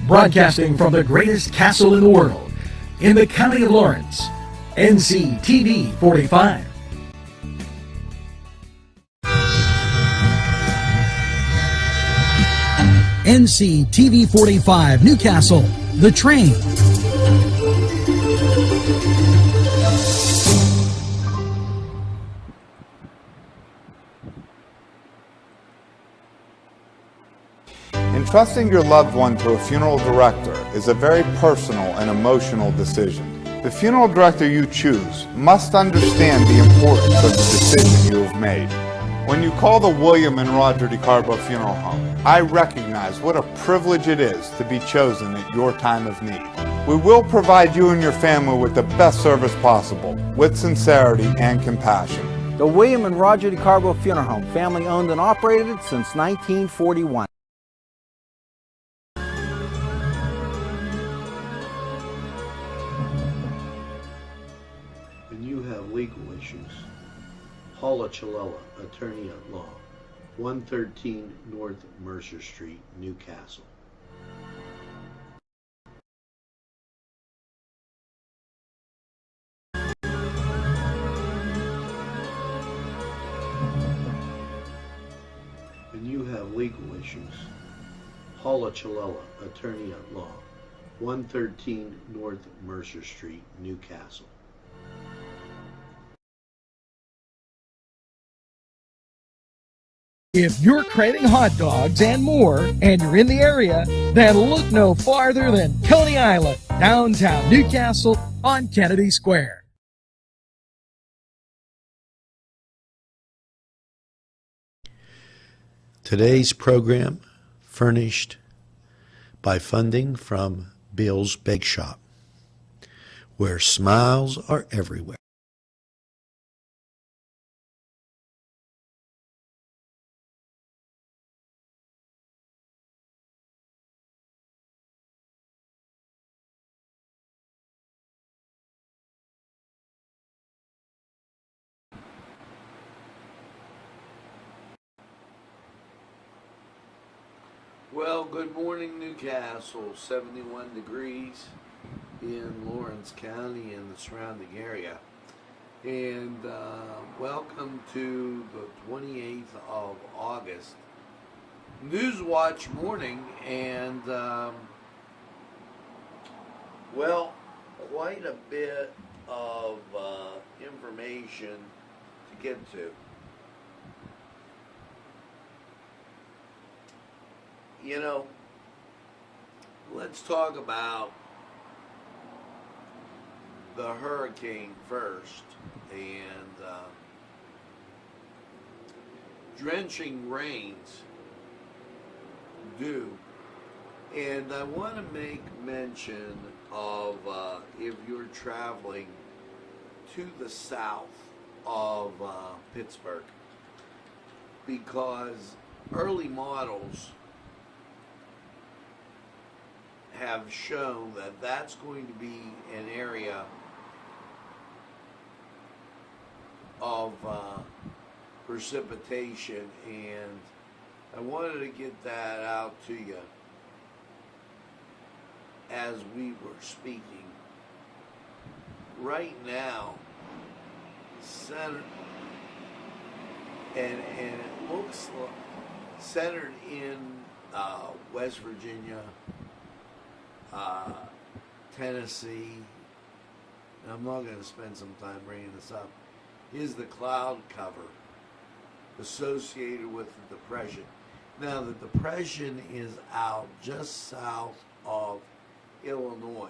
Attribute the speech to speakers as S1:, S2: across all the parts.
S1: Broadcasting from the greatest castle in the world, in the county of Lawrence, Nctv45. Nctv45 Newcastle, The Train.
S2: Entrusting your loved one to a funeral director is a very personal and emotional decision. The funeral director you choose must understand the importance of the decision you have made. When you call the William and Roger DeCarbo Funeral Home, I recognize what a privilege it is to be chosen at your time of need. We will provide you and your family with the best service possible, with sincerity and compassion.
S3: The William and Roger DeCarbo Funeral Home, family owned and operated since 1941.
S4: When you have legal issues, Paula Chalella, attorney at law, 113 North Mercer Street, Newcastle. When you have legal issues, Paula Chalella, attorney at law, 113 North Mercer Street, Newcastle.
S1: If you're craving hot dogs and more, and you're in the area, then look no farther than Coney Island, downtown Newcastle on Kennedy Square.
S5: Today's program furnished by funding from Bill's Bake Shop, where smiles are everywhere.
S4: Well, good morning, Newcastle. 71 degrees in Lawrence County and the surrounding area. And welcome to the 28th of August Newswatch morning. And, well, quite a bit of information to get to. You know, let's talk about the hurricane first. And drenching rains due. And I want to make mention of if you're traveling to the south of Pittsburgh, because early models have shown that that's going to be an area of precipitation, and I wanted to get that out to you as we were speaking. Right now, centered, and it looks centered in West Virginia, Tennessee. And I'm not going to spend some time bringing this up. Is the cloud cover associated with the depression. Now, the depression is out just south of Illinois,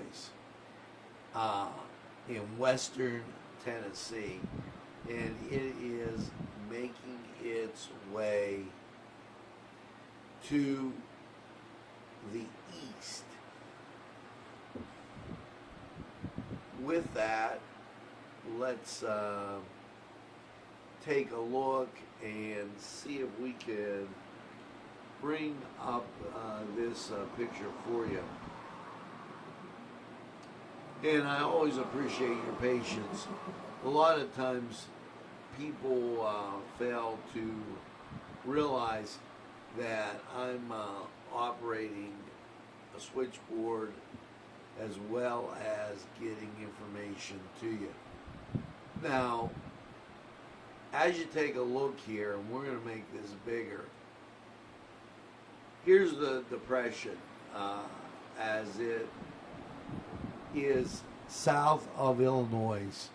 S4: in western Tennessee, and it is making its way to the east. With that, let's take a look and see if we can bring up this picture for you. And I always appreciate your patience. A lot of times people fail to realize that I'm operating a switchboard, as well as getting information to you. Now, as you take a look here, and we're going to make this bigger, here's the depression as it is south of Illinois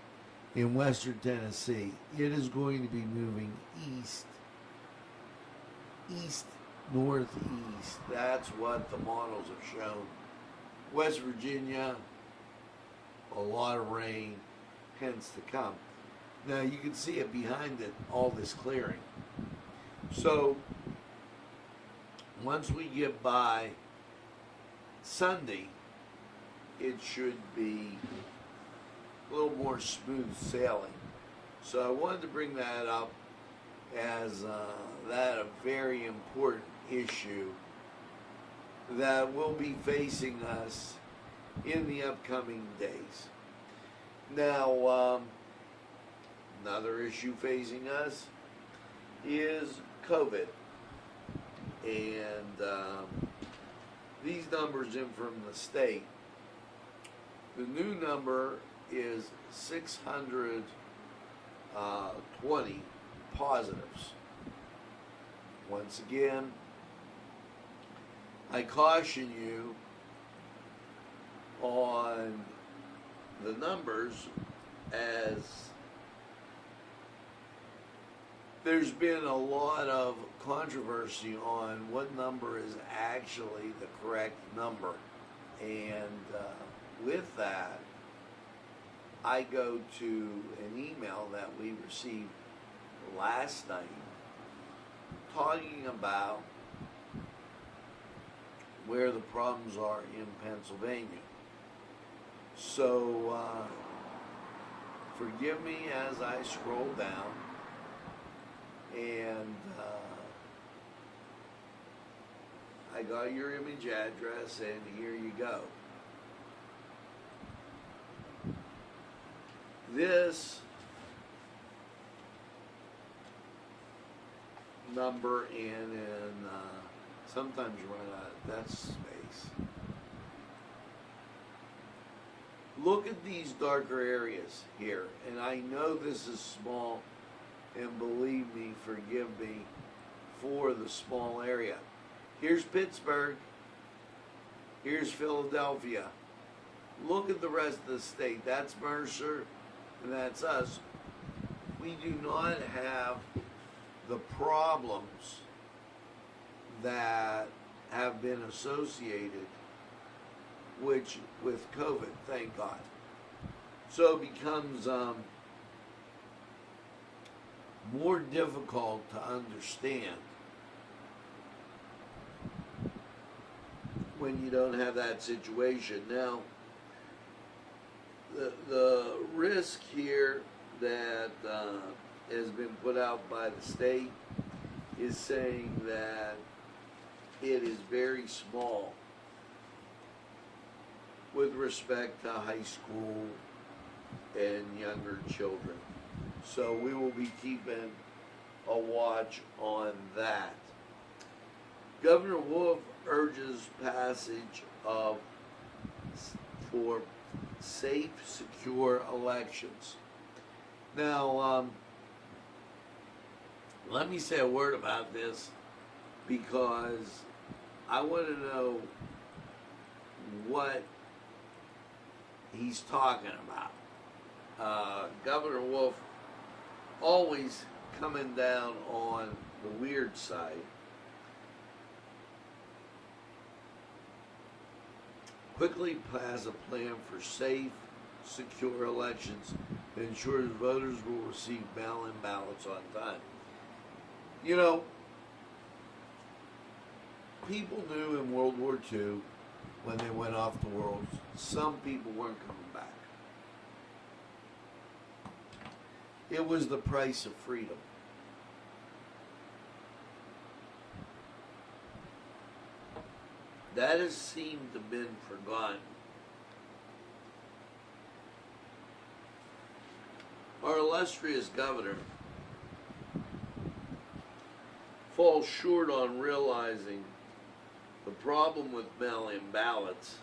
S4: in western Tennessee. It is going to be moving east, northeast. That's what the models have shown. West Virginia, a lot of rain, hence to come. Now you can see it behind it, all this clearing. So once we get by Sunday, it should be a little more smooth sailing. So I wanted to bring that up as that a very important issue that will be facing us in the upcoming days. Now, another issue facing us is COVID. And these numbers in from the state. The new number is 620 positives. Once again, I caution you on the numbers, as there's been a lot of controversy on what number is actually the correct number. And with that, I go to an email that we received last night talking about where the problems are in Pennsylvania. So forgive me as I scroll down, and I got your image address, and here you go. This number and sometimes you run out of that space. Look at these darker areas here, and I know this is small, and believe me, forgive me for the small area. Here's Pittsburgh, here's Philadelphia. Look at the rest of the state. That's Mercer, and that's us. We do not have the problems that have been associated with COVID, thank God. So it becomes more difficult to understand when you don't have that situation. Now, the risk here that has been put out by the state is saying that it is very small with respect to high school and younger children. So we will be keeping a watch on that. Governor Wolf urges passage for safe, secure elections. Now, let me say a word about this, because I want to know what he's talking about. Governor Wolf always coming down on the weird side. Quickly pass a plan for safe, secure elections that ensures voters will receive mail-in ballots on time. You know, people knew in World War II, when they went off the world, some people weren't coming back. It was the price of freedom. That has seemed to have been forgotten. Our illustrious governor falls short on realizing the problem with mail-in ballots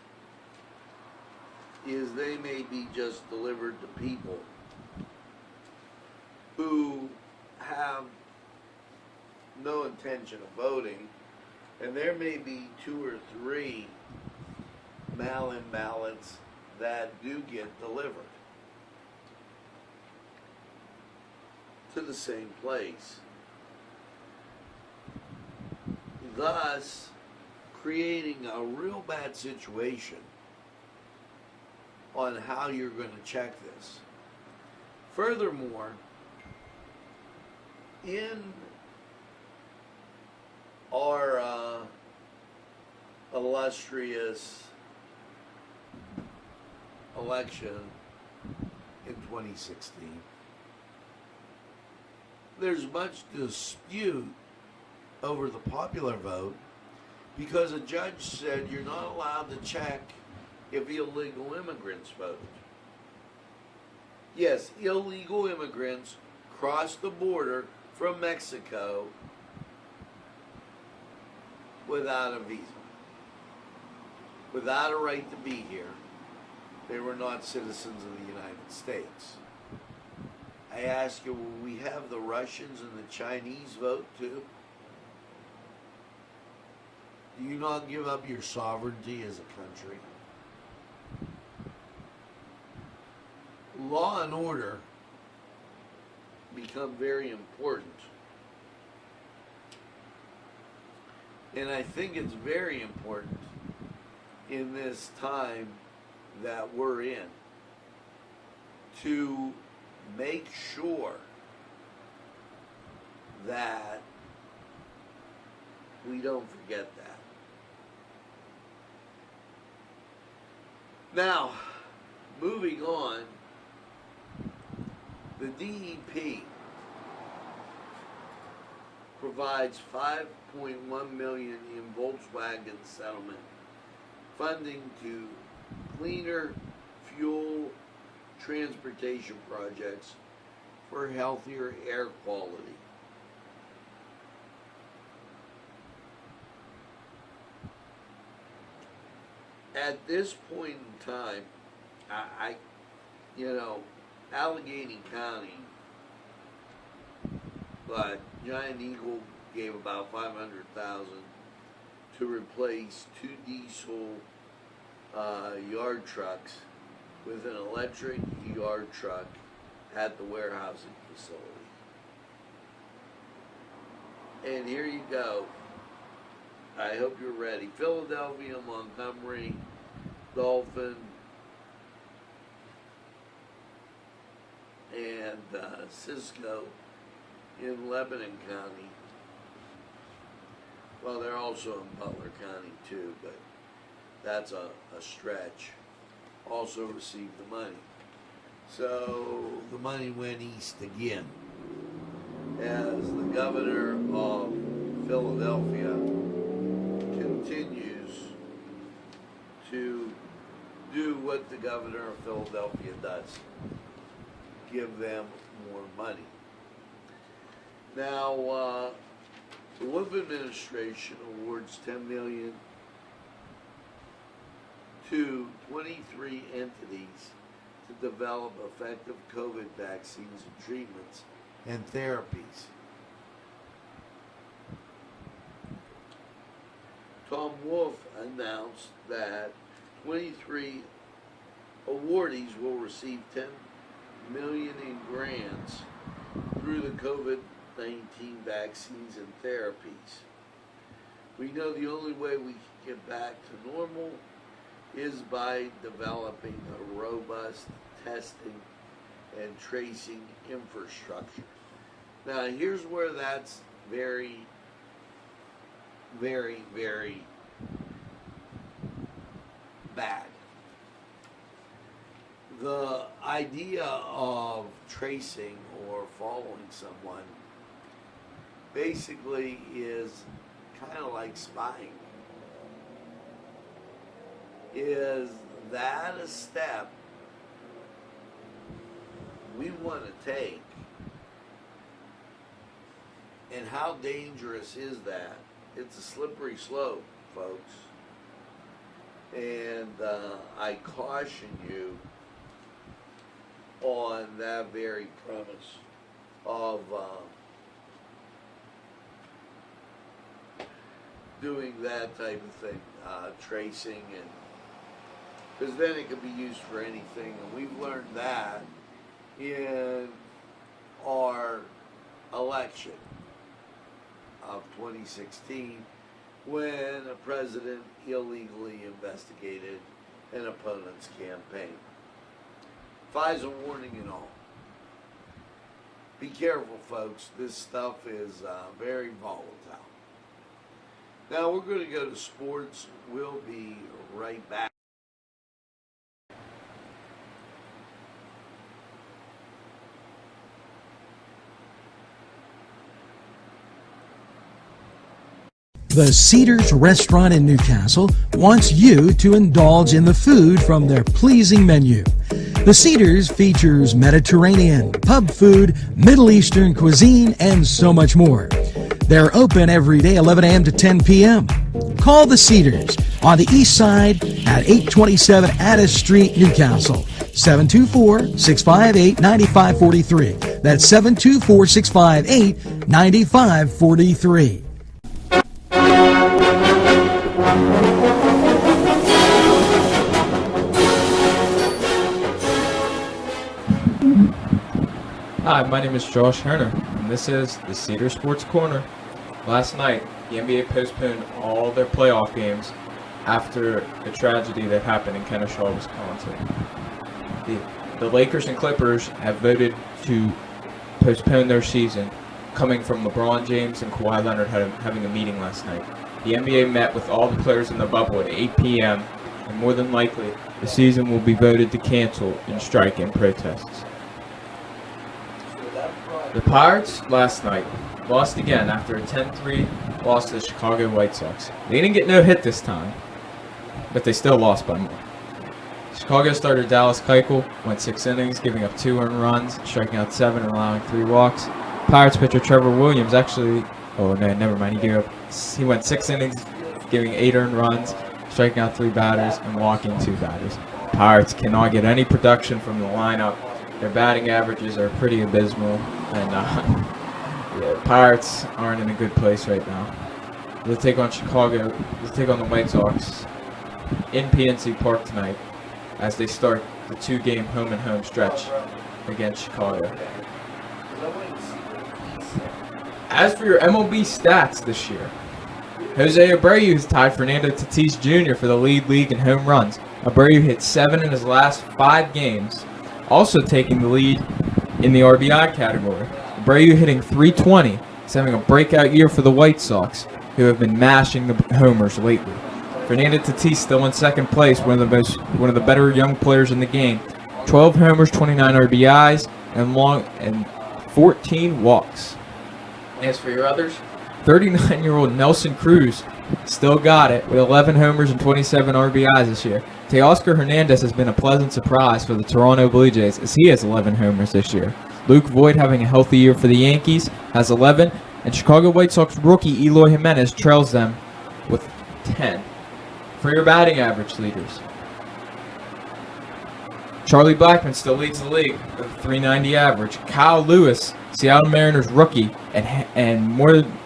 S4: is they may be just delivered to people who have no intention of voting, and there may be 2 or 3 mail-in ballots that do get delivered to the same place, thus creating a real bad situation on how you're going to check this. Furthermore, in our illustrious election in 2016, there's much dispute over the popular vote because a judge said you're not allowed to check if illegal immigrants voted. Yes, illegal immigrants crossed the border from Mexico without a visa, without a right to be here. They were not citizens of the United States. I ask you, will we have the Russians and the Chinese vote too? Do you not give up your sovereignty as a country? Law and order become very important. And I think it's very important in this time that we're in to make sure that we don't forget that. Now, moving on, the DEP provides $5.1 million in Volkswagen settlement funding to cleaner fuel transportation projects for healthier air quality. At this point in time, Allegheny County, but Giant Eagle gave about $500,000 to replace 2 diesel yard trucks with an electric yard truck at the warehousing facility. And here you go. I hope you're ready. Philadelphia, Montgomery, Dolphin, and Cisco in Lebanon County. Well, they're also in Butler County too, but that's a stretch. Also received the money. So the money went east again as the governor of Philadelphia continues to do what the governor of Philadelphia does, give them more money. Now, the Wolf administration awards $10 million to 23 entities to develop effective COVID vaccines and treatments and therapies. Tom Wolf announced that 23 awardees will receive $10 million in grants through the COVID-19 vaccines and therapies. We know the only way we can get back to normal is by developing a robust testing and tracing infrastructure. Now, here's where that's very, very, very bad. The idea of tracing or following someone basically is kind of like spying. Is that a step we want to take? And how dangerous is that? It's a slippery slope, folks. And I caution you on that very premise of doing that type of thing, tracing, and because then it can be used for anything, and we've learned that in our election of 2016 when a president illegally investigated an opponent's campaign. FISA warning and all. Be careful, folks. This stuff is very volatile. Now we're going to go to sports. We'll be right back.
S1: The Cedars Restaurant in Newcastle wants you to indulge in the food from their pleasing menu. The Cedars features Mediterranean, pub food, Middle Eastern cuisine, and so much more. They're open every day 11 a.m. to 10 p.m. Call the Cedars on the east side at 827 Addis Street, Newcastle. 724-658-9543. That's 724-658-9543.
S6: Hi, my name is Josh Herner, and this is the Cedar Sports Corner. Last night, the NBA postponed all their playoff games after the tragedy that happened in Kennesaw, Wisconsin. The Lakers and Clippers have voted to postpone their season, coming from LeBron James and Kawhi Leonard having a meeting last night. The NBA met with all the players in the bubble at 8 p.m., and more than likely, the season will be voted to cancel in strike and protests. The Pirates last night lost again after a 10-3 loss to the Chicago White Sox. They didn't get no hit this time, but they still lost by more. Chicago starter Dallas Keuchel went 6 innings, giving up 2 earned runs, striking out 7 and allowing 3 walks. Pirates pitcher Trevor Williams he went 6 innings, giving 8 earned runs, striking out 3 batters and walking 2 batters. Pirates cannot get any production from the lineup. Their batting averages are pretty abysmal, and Pirates aren't in a good place right now. They'll take on Chicago. They'll take on the White Sox in PNC Park tonight as they start the 2-game home-and-home stretch against Chicago. As for your MLB stats this year, Jose Abreu has tied Fernando Tatis Jr. for the league in home runs. Abreu hit 7 in his last 5 games, also taking the lead in the RBI category. Abreu hitting .320. He's having a breakout year for the White Sox, who have been mashing the homers lately. Fernando Tatis still in second place, one of the better young players in the game. 12 homers, 29 RBIs, and 14 walks. As for your others, 39-year-old Nelson Cruz still got it with 11 homers and 27 RBIs this year. Teoscar Hernandez has been a pleasant surprise for the Toronto Blue Jays as he has 11 homers this year. Luke Voigt, having a healthy year for the Yankees, has 11, and Chicago White Sox rookie Eloy Jimenez trails them with 10. For your batting average leaders, Charlie Blackmon still leads the league with a .390 average. Kyle Lewis, Seattle Mariners rookie and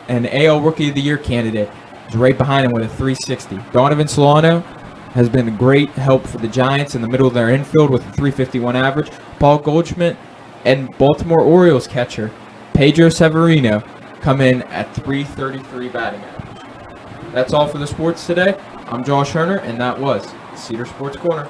S6: AL Rookie of the Year candidate, is right behind him with a .360. Donovan Solano has been a great help for the Giants in the middle of their infield with a .351 average. Paul Goldschmidt and Baltimore Orioles catcher Pedro Severino come in at .333 batting average. That's all for the sports today. I'm Josh Herner, and that was Cedar Sports Corner.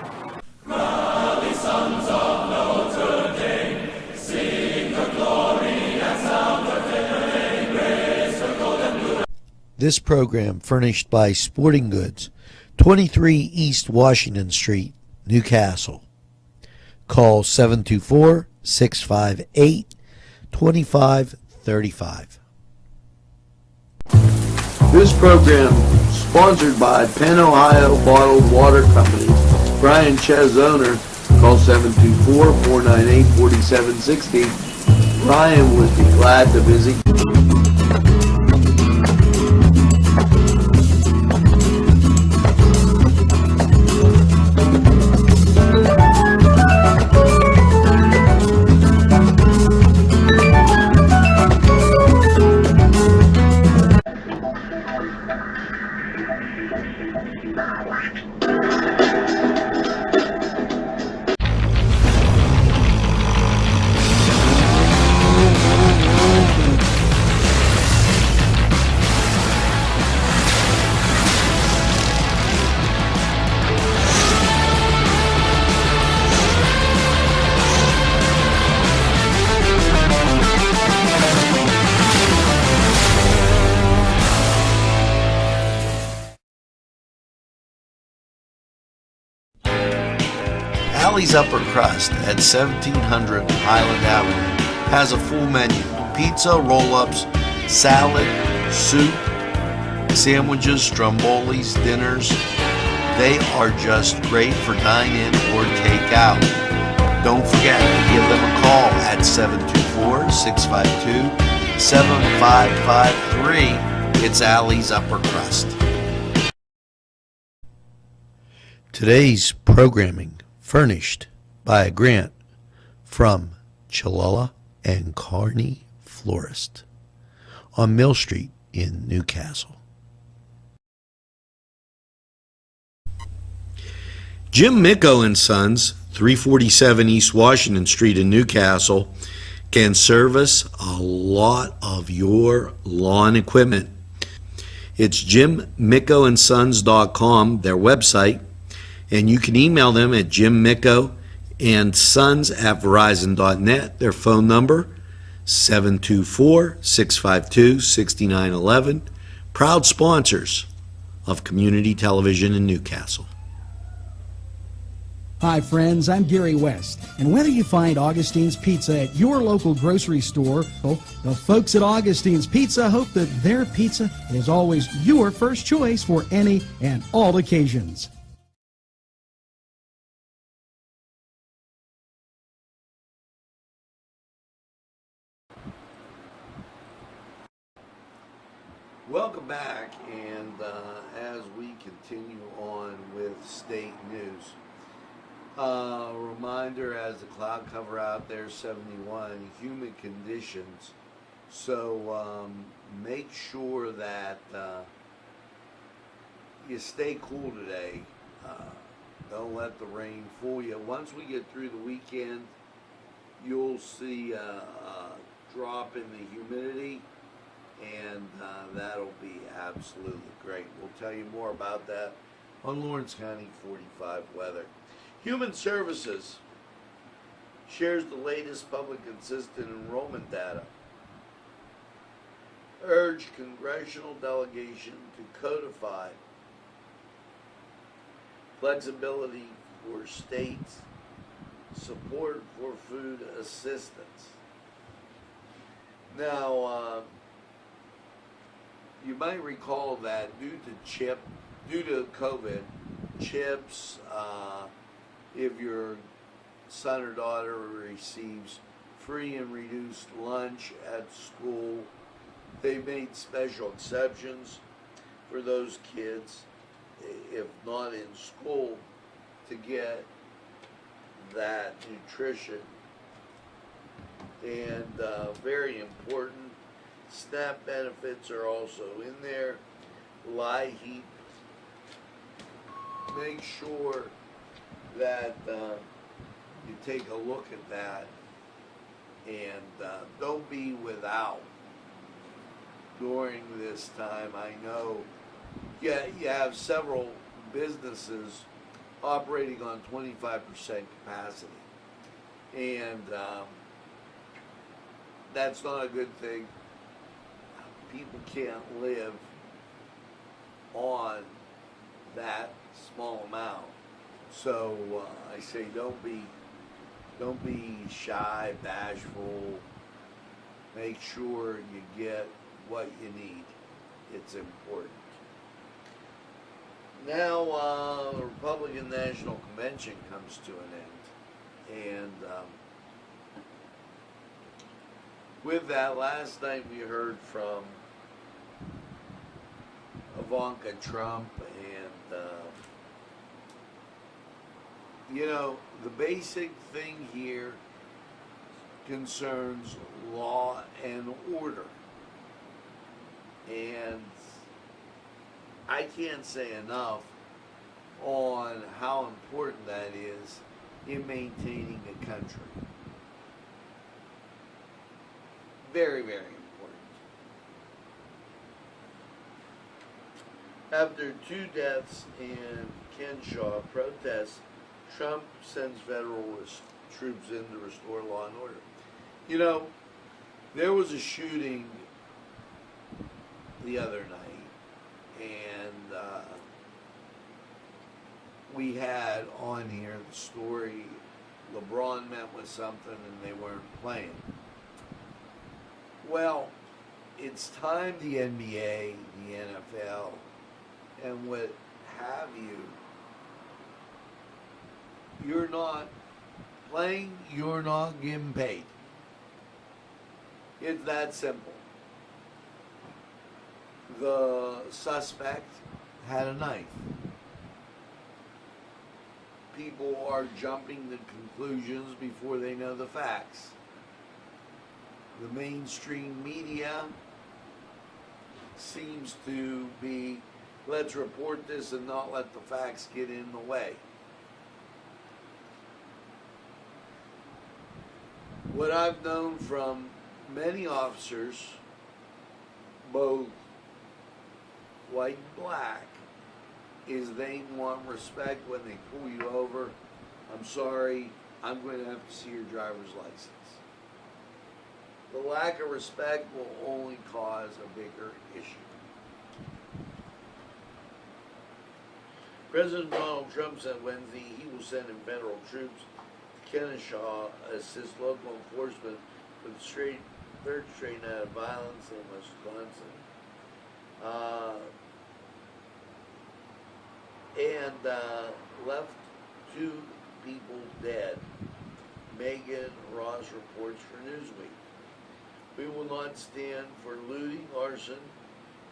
S5: This program furnished by Sporting Goods, 23 East Washington Street, Newcastle. Call 724-658-2535.
S4: This program sponsored by Penn Ohio Bottled Water Company. Brian Ches, owner, call 724-498-4760. Brian would be glad to visit.
S5: Alley's Upper Crust at 1700 Highland Avenue has a full menu: pizza, roll-ups, salad, soup, sandwiches, strombolis, dinners. They are just great for dine-in or take-out. Don't forget to give them a call at 724-652-7553. It's Alley's Upper Crust. Today's programming furnished by a grant from Chalala and Carney Florist on Mill Street in Newcastle. Jim Micco and Sons, 347 East Washington Street in Newcastle, can service a lot of your lawn equipment. It's jimmiccoandsons.com, their website, and you can email them at jimmiccoandsons@verizon.net. Their phone number, 724-652-6911. Proud sponsors of community television in Newcastle.
S1: Hi friends, I'm Gary West, and whether you find Augustine's Pizza at your local grocery store, the folks at Augustine's Pizza hope that their pizza is always your first choice for any and all occasions.
S4: Welcome back, and as we continue on with state news, reminder, as the cloud cover out there, 71, humid conditions, so make sure that you stay cool today. Don't let the rain fool you. Once we get through the weekend, you'll see a drop in the humidity, and that'll be absolutely great. We'll tell you more about that on Lawrence County 45 weather. Human Services shares the latest public consistent enrollment data. Urge congressional delegation to codify flexibility for states, support for food assistance. Now, you might recall that due to COVID, CHIPS, if your son or daughter receives free and reduced lunch at school, they've made special exceptions for those kids, if not in school, to get that nutrition. And very important, SNAP benefits are also in there. LIHEAP. Make sure that you take a look at that, and don't be without during this time. I know you have several businesses operating on 25% capacity, and that's not a good thing. People can't live on that small amount. So I say don't be shy, bashful. Make sure you get what you need. It's important. Now the Republican National Convention comes to an end, and with that, last night we heard from Ivanka Trump, and the basic thing here concerns law and order, and I can't say enough on how important that is in maintaining a country. Very, very important. After 2 deaths in Kenshaw protests, Trump sends federal troops in to restore law and order. You know, there was a shooting the other night, and we had on here the story LeBron met with something and they weren't playing. Well, it's time the NBA, the NFL, and what have you, you're not playing, you're not getting paid. It's that simple. The suspect had a knife. People are jumping to conclusions before they know the facts. The mainstream media seems to be, let's report this and not let the facts get in the way. What I've known from many officers, both white and black, is they want respect when they pull you over. I'm sorry, I'm going to have to see your driver's license. The lack of respect will only cause a bigger issue. President Donald Trump said Wednesday he will send in federal troops to Kenshaw assist local enforcement for the third straight night of violence in Wisconsin. Left 2 people dead. Megan Ross reports for Newsweek. We will not stand for looting, arson,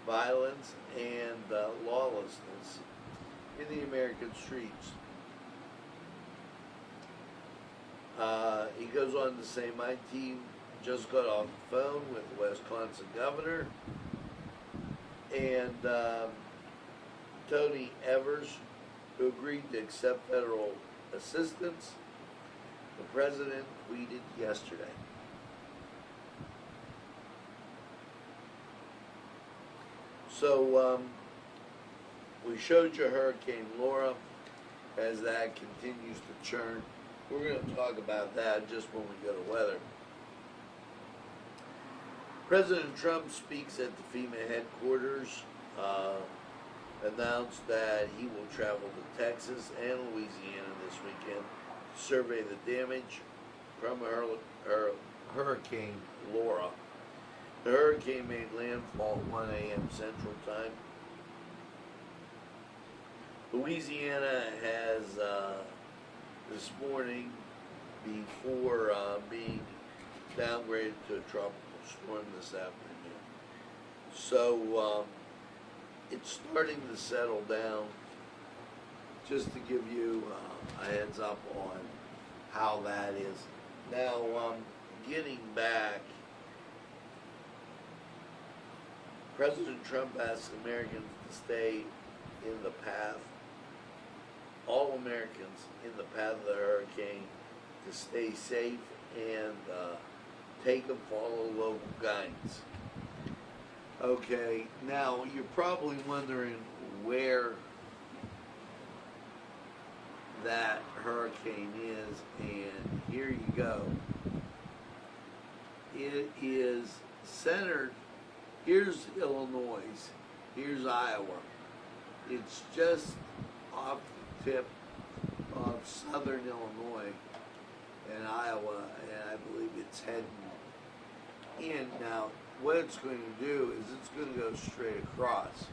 S4: violence, and lawlessness in the American streets. He goes on to say, my team just got off the phone with the Wisconsin governor and Tony Evers, who agreed to accept federal assistance. The president tweeted yesterday. So we showed you Hurricane Laura as that continues to churn. We're going to talk about that just when we go to weather. President Trump speaks at the FEMA headquarters, announced that he will travel to Texas and Louisiana this weekend to survey the damage from Hurricane Laura. The hurricane made landfall at 1 a.m. Central Time. Louisiana has, this morning, before being downgraded to a tropical storm this afternoon. So it's starting to settle down. Just to give you a heads up on how that is. Now, getting back, President Trump asks Americans to stay in the path, all Americans in the path of the hurricane, to stay safe and take and follow local guidance. Okay, now you're probably wondering where that hurricane is, and here you go. It is centered, here's Illinois, here's Iowa. It's just off the tip of southern Illinois and Iowa, and I believe it's heading in. Now, what it's going to do is it's going to go straight across.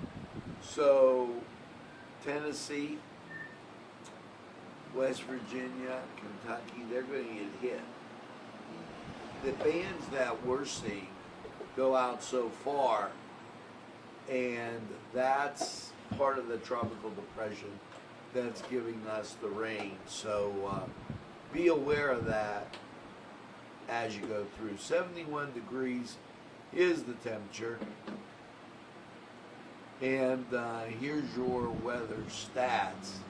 S4: So, Tennessee, West Virginia, Kentucky, they're going to get hit. The bands that we're seeing go out so far, and that's part of the tropical depression that's giving us the rain. So be aware of that as you go through. 71 degrees is the temperature. And here's your weather stats.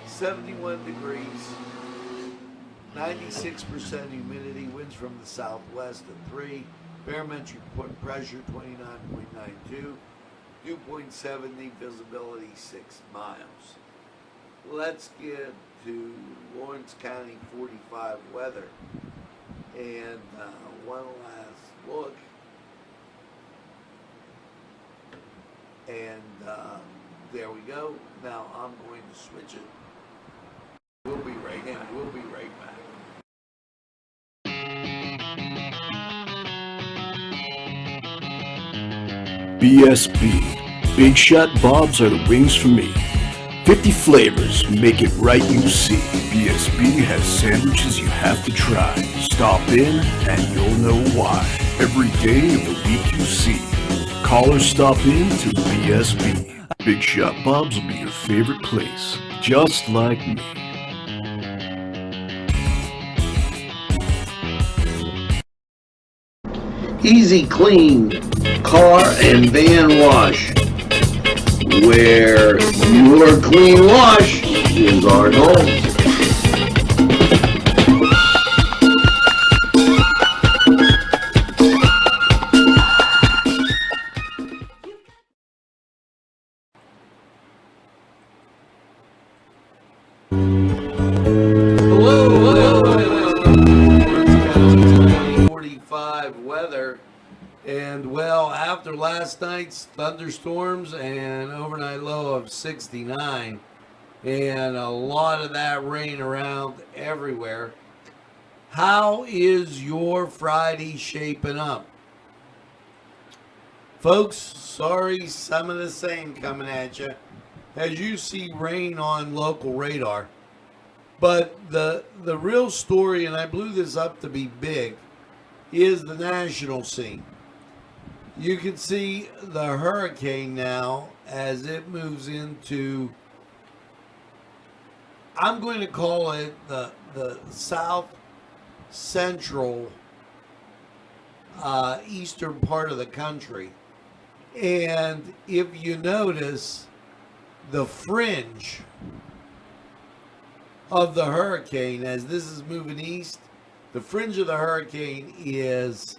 S4: 71 degrees, 96% humidity, winds from the southwest at 3, barometric pressure 29.92, dew point 70, visibility 6 miles. Let's get to Lawrence County 45 weather, and one last look. And there we go. Now I'm going to switch it. We'll be right back.
S7: BSB. Big Shot Bobs are the wings for me. 50 flavors, make it right, you see. BSB has sandwiches you have to try. Stop in and you'll know why. Every day of the week you see. Call or stop in to BSB. Big Shot Bobs will be your favorite place, just like me.
S8: Easy Clean Car and Van Wash, where your clean wash is our goal.
S4: Weather, and well, after last night's thunderstorms and overnight low of 69 and a lot of that rain around everywhere, how is your Friday shaping up? Folks, sorry, some of the same coming at you as you see rain on local radar. But the real story, and I blew this up to be big, is the national scene. You can see the hurricane now as it moves into, I'm going to call it the south central eastern part of the country. And if you notice, the fringe of the hurricane as this is moving east, the fringe of the hurricane is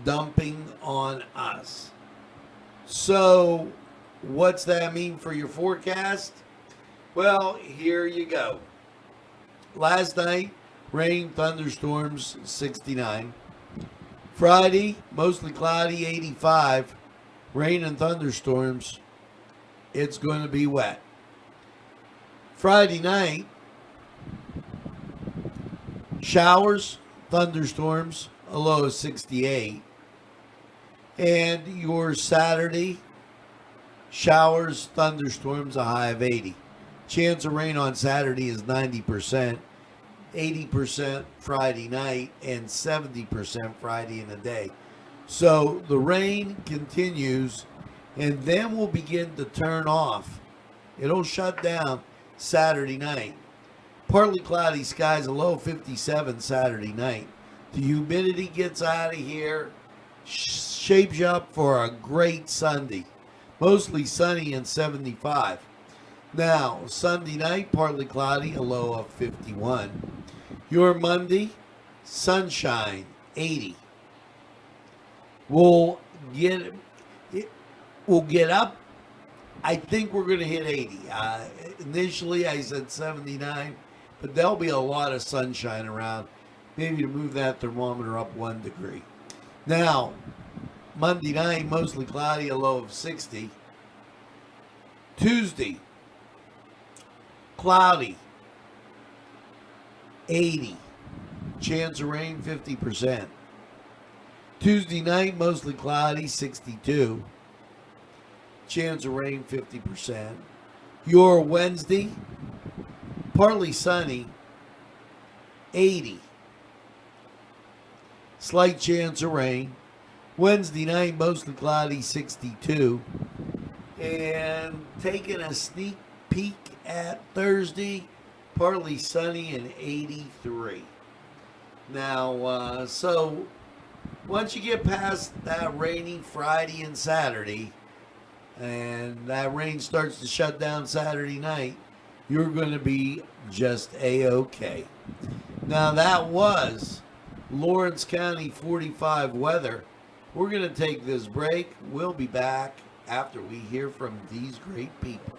S4: dumping on us. So what's that mean for your forecast? Well, here you go. Last night, rain, thunderstorms, 69. Friday, mostly cloudy, 85. Rain and thunderstorms, it's going to be wet. Friday night, showers, thunderstorms, a low of 68. And your Saturday, showers, thunderstorms, a high of 80. Chance of rain on Saturday is 90%, 80% Friday night, and 70% Friday in the day. So the rain continues, and then will begin to turn off. It'll shut down Saturday night. Partly cloudy skies, a low 57 Saturday night. The humidity gets out of here, shapes you up for a great Sunday. Mostly sunny and 75. Now, Sunday night, partly cloudy, a low of 51. Your Monday, sunshine, 80. We'll get up. I think we're going to hit 80. Initially, I said 79. But there'll be a lot of sunshine around, maybe to move that thermometer up 1 degree. Now, Monday night, mostly cloudy, a low of 60. Tuesday, cloudy, 80. Chance of rain, 50%. Tuesday night, mostly cloudy, 62. Chance of rain, 50%. Your Wednesday, partly sunny, 80. Slight chance of rain. Wednesday night, mostly cloudy, 62. And taking a sneak peek at Thursday, partly sunny and 83. Now, so once you get past that rainy Friday and Saturday, and that rain starts to shut down Saturday night, you're going to be just A-OK. Now that was Lawrence County 45 weather. We're going to take this break. We'll be back after we hear from these great people.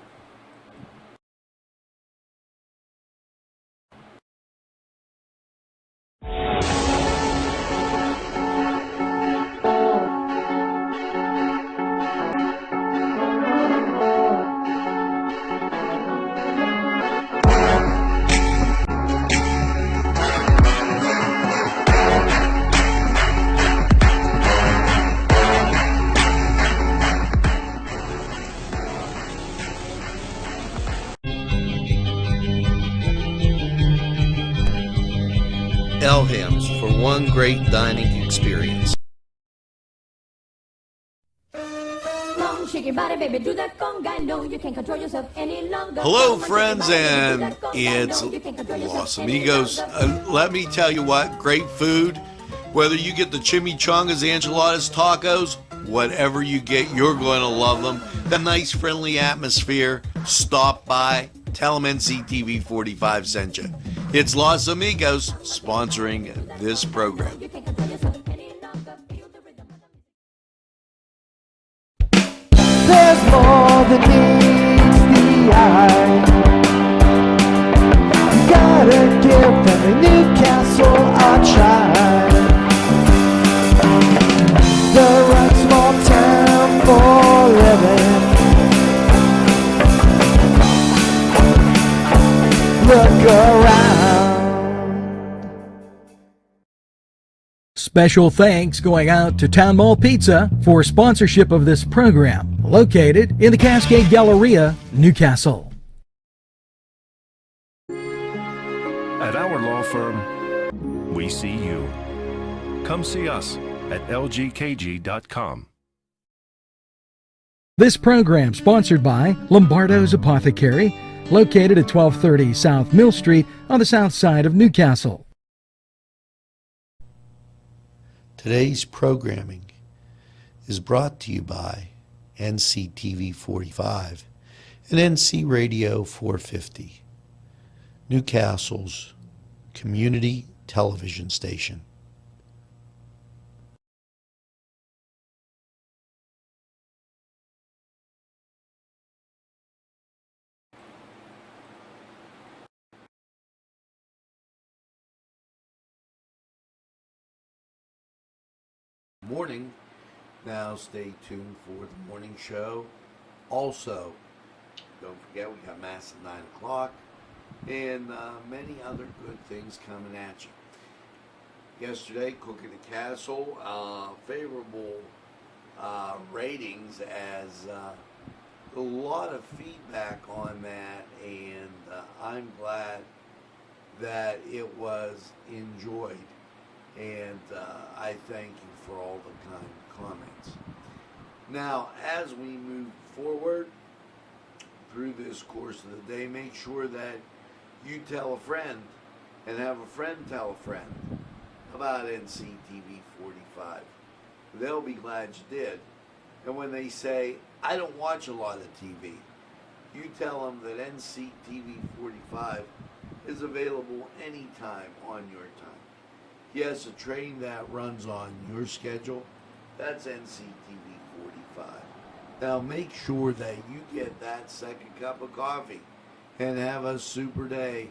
S5: Elham's for one great dining experience. Hello, friends, and it's Los Amigos. Let me tell you what, great food. Whether you get the chimichangas, enchiladas, tacos, whatever you get, you're going to love them. The nice, friendly atmosphere. Stop by. Tell them NCTV45 sent you. It's Los Amigos sponsoring this program.
S9: There's more than meets the eye. You gotta give every Newcastle a try. The right small town for living. Look around.
S1: Special thanks going out to Town Mall Pizza for sponsorship of this program, located in the Cascade Galleria, Newcastle.
S10: At our law firm, we see you. Come see us at lgkg.com.
S1: This program sponsored by Lombardo's Apothecary, located at 1230 South Mill Street on the south side of Newcastle.
S5: Today's programming is brought to you by NCTV45 and NC Radio 450, Newcastle's community television station. Morning. Now stay tuned for the morning show. Also, don't forget we got Mass at 9 o'clock and many other good things coming at you. Yesterday, Cooking the Castle, favorable ratings as a lot of feedback on that, and I'm glad that it was enjoyed. And I thank you for all the kind comments. Now, as we move forward through this course of the day, make sure that you tell a friend and have a friend tell a friend about NCTV45. They'll be glad you did. And when they say, I don't watch a lot of TV, you tell them that NCTV45 is available anytime on your time. Yes, a train that runs on your schedule, that's NCTV45. Now make sure that you get that second cup of coffee and have a super day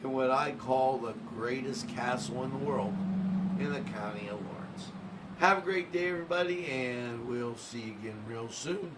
S5: in what I call the greatest castle in the world, in the county of Lawrence. Have a great day, everybody, and we'll see you again real soon.